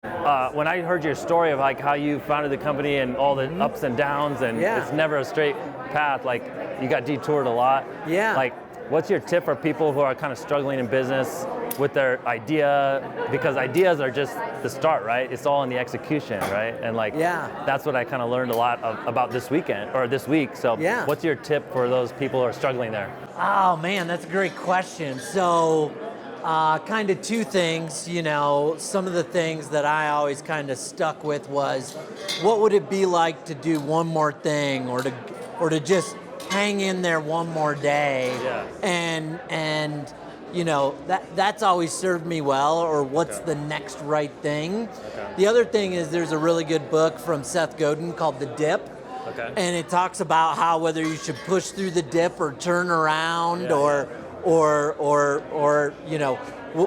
When I heard your story of like how you founded the company and all the ups and downs, and it's never a straight path, like you got detoured a lot. Yeah. Like, what's your tip for people who are kind of struggling in business with their idea? Because ideas are just the start, right? It's all in the execution, right? And like, that's what I kind of learned a lot about this weekend, or this week. So what's your tip for those people who are struggling there? Oh man, that's a great question. So, kind of two things, you know, some of the things that I always kind of stuck with was, what would it be like to do one more thing, or to just hang in there one more day? And you know, that's always served me well, or what's the next right thing. The other thing is, there's a really good book from Seth Godin called The Dip. And it talks about how whether you should push through the dip or turn around, or you know,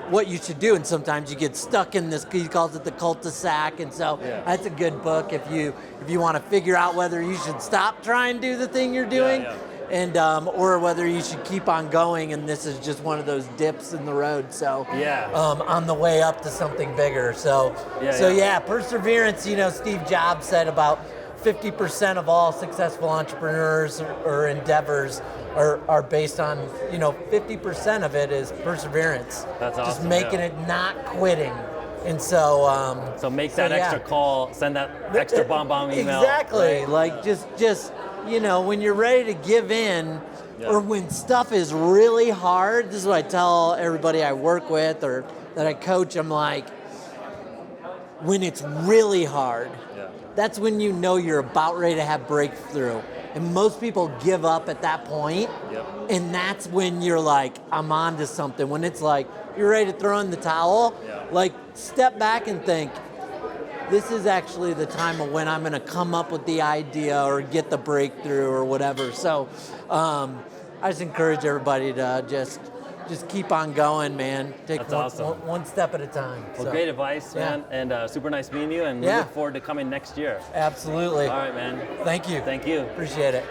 what you should do. And sometimes you get stuck in this, he calls it the cul-de-sac. And so that's a good book if you want to figure out whether you should stop trying to do the thing you're doing, and or whether you should keep on going, and this is just one of those dips in the road. So on the way up to something bigger. So perseverance. You know, Steve Jobs said about 50% of all successful entrepreneurs or endeavors are based on, you know, 50% of it is perseverance. That's awesome. Just making it, not quitting. And so so make that extra call, send that extra BombBomb email. Exactly. Right? Like just you know, when you're ready to give in, or when stuff is really hard, this is what I tell everybody I work with or that I coach. I'm like, when it's really hard, that's when you know you're about ready to have breakthrough. And most people give up at that point. And that's when you're like, I'm on to something. When it's like, you're ready to throw in the towel, like step back and think, this is actually the time of when I'm gonna come up with the idea or get the breakthrough or whatever. So I just encourage everybody to just keep on going, man. Take one step at a time. Well, great advice, man, and super nice meeting you, and we look forward to coming next year. Absolutely. All right, man. Thank you. Thank you. Appreciate it.